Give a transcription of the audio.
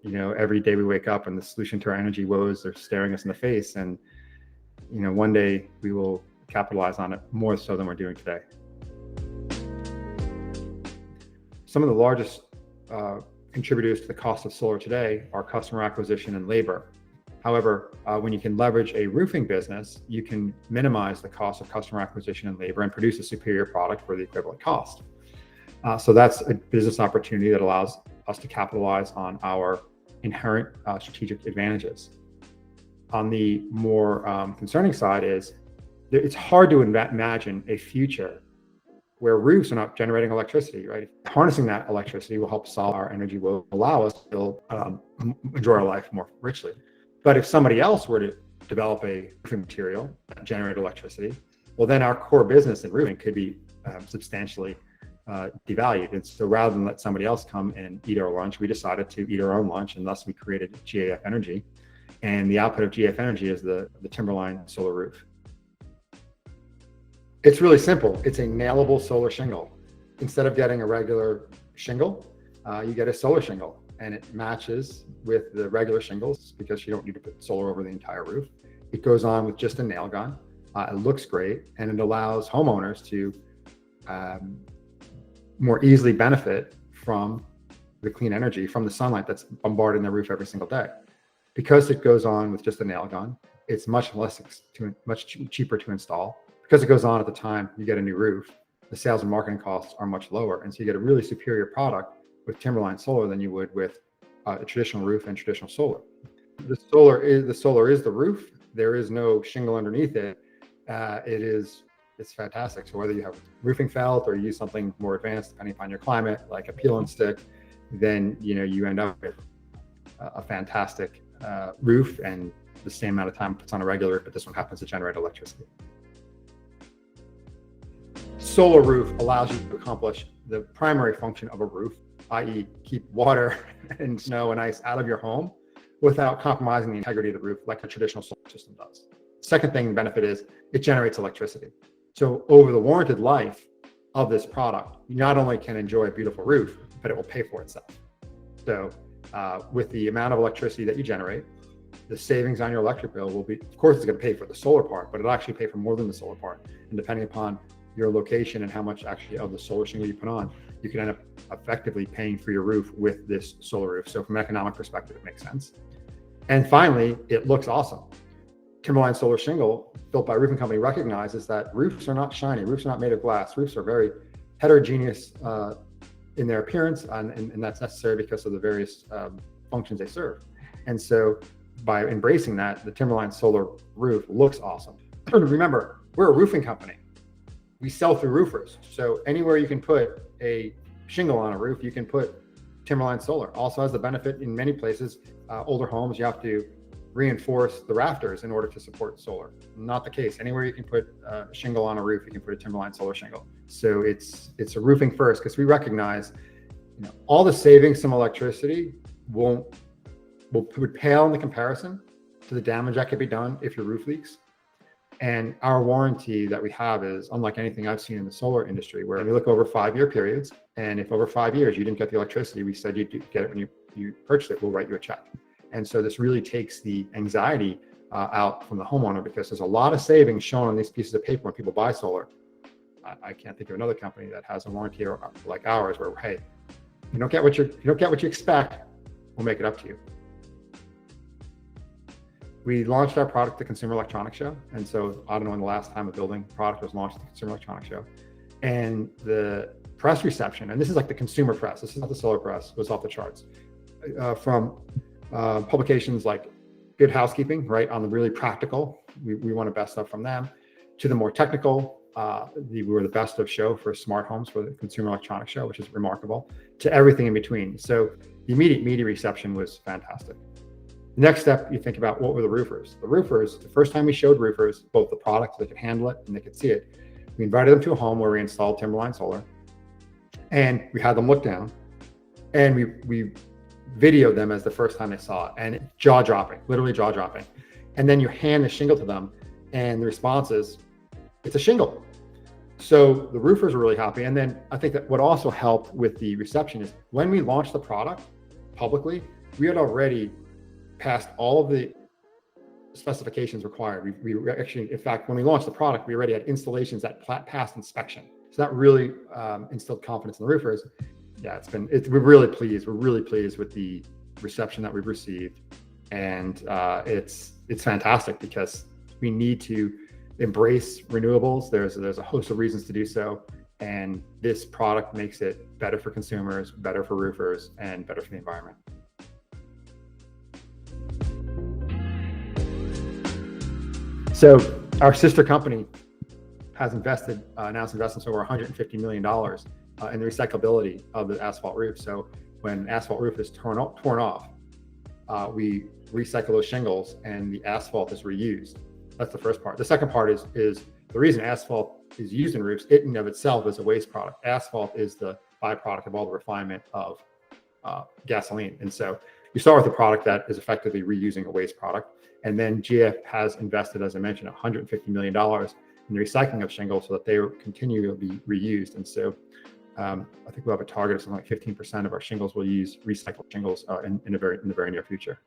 every day we wake up and the solution to our energy woes are staring us in the face. And, one day we will capitalize on it more so than we're doing today. Some of the largest contributors to the cost of solar today are customer acquisition and labor. However, when you can leverage a roofing business, you can minimize the cost of customer acquisition and labor and produce a superior product for the equivalent cost. So that's a business opportunity that allows us to capitalize on our inherent strategic advantages. On the more concerning side is it's hard to imagine a future where roofs are not generating electricity, right? Harnessing that electricity will help solve our energy, will allow us to enjoy our life more richly. But if somebody else were to develop a roofing material that generated electricity, well, then our core business in roofing could be substantially devalued. And so rather than let somebody else come and eat our lunch, we decided to eat our own lunch, and thus we created GAF Energy. And the output of GAF Energy is the Timberline Solar roof. It's really simple. It's a nailable solar shingle. Instead of getting a regular shingle, you get a solar shingle, and it matches with the regular shingles because you don't need to put solar over the entire roof. It goes on with just a nail gun. It looks great, and it allows homeowners to more easily benefit from the clean energy from the sunlight that's bombarding the roof every single day. Because it goes on with just a nail gun, it's much cheaper to install. Because it goes on at the time you get a new roof, the sales and marketing costs are much lower. And so you get a really superior product with Timberline Solar than you would with a traditional roof and traditional solar. The solar is the roof. There is no shingle underneath it. It's fantastic. So whether you have roofing felt or you use something more advanced, depending upon your climate, like a peel and stick, then you end up with a fantastic roof, and the same amount of time it puts on a regular roof, but this one happens to generate electricity. Solar roof allows you to accomplish the primary function of a roof, i.e. keep water and snow and ice out of your home without compromising the integrity of the roof like a traditional solar system does. Second thing, benefit is it generates electricity. So over the warranted life of this product, you not only can enjoy a beautiful roof, but it will pay for itself. So with the amount of electricity that you generate, the savings on your electric bill will be, of course, it's going to pay for the solar part, but it'll actually pay for more than the solar part. And depending upon your location and how much actually of the solar shingle you put on, you can end up effectively paying for your roof with this solar roof. So from an economic perspective, it makes sense. And finally, it looks awesome. Timberline Solar shingle, built by a roofing company, recognizes that roofs are not shiny. Roofs are not made of glass. Roofs are very heterogeneous in their appearance, and that's necessary because of the various functions they serve. And so by embracing that, the Timberline Solar roof looks awesome. Remember, we're a roofing company. We sell through roofers. So anywhere you can put a shingle on a roof, you can put Timberline Solar. Also has the benefit in many places, older homes, you have to reinforce the rafters in order to support solar. Not the case. Anywhere you can put a shingle on a roof, you can put a Timberline Solar shingle. So it's a roofing first, because we recognize all the savings from electricity would pale in the comparison to the damage that could be done if your roof leaks. And our warranty that we have is unlike anything I've seen in the solar industry, where we look over 5-year periods, and if over 5 years you didn't get the electricity we said you'd get it when you purchased it, we'll write you a check. And so this really takes the anxiety out from the homeowner, because there's a lot of savings shown on these pieces of paper when people buy solar. I can't think of another company that has a warranty like ours, where hey, you don't get what you expect, we'll make it up to you. We launched our product at the Consumer Electronics Show. And so I don't know when the last time a building product was launched at the Consumer Electronics Show. And the press reception, and this is like the consumer press, this is not the solar press, was off the charts. From publications like Good Housekeeping, right, on the really practical, we want to best up from them, to the more technical, we were the best of show for smart homes for the Consumer Electronics Show, which is remarkable, to everything in between. So the immediate media reception was fantastic. The next step, you think about, what were the roofers? The roofers, the first time we showed roofers both the product, they could handle it and they could see it, we invited them to a home where we installed Timberline Solar, and we had them look down, and we videoed them as the first time they saw it, and jaw-dropping, literally jaw-dropping. And then you hand the shingle to them, and the response is, it's a shingle. So the roofers were really happy. And then I think that what also helped with the reception is when we launched the product publicly, we had already passed all of the specifications required. We actually, in fact, when we launched the product, we already had installations that passed inspection. So that really instilled confidence in the roofers. Yeah, we're really pleased. We're really pleased with the reception that we've received, and it's fantastic because we need to embrace renewables. There's a host of reasons to do so, and this product makes it better for consumers, better for roofers, and better for the environment. So our sister company has announced investments over $150 million in the recyclability of the asphalt roof. So when an asphalt roof is torn off, we recycle those shingles and the asphalt is reused. That's the first part. The second part is the reason asphalt is used in roofs, it in and of itself is a waste product. Asphalt is the byproduct of all the refinement of gasoline. And so you start with a product that is effectively reusing a waste product. And then GAF has invested, as I mentioned, $150 million in the recycling of shingles so that they continue to be reused. And so I think we'll have a target of something like 15% of our shingles will use recycled shingles in the very near future.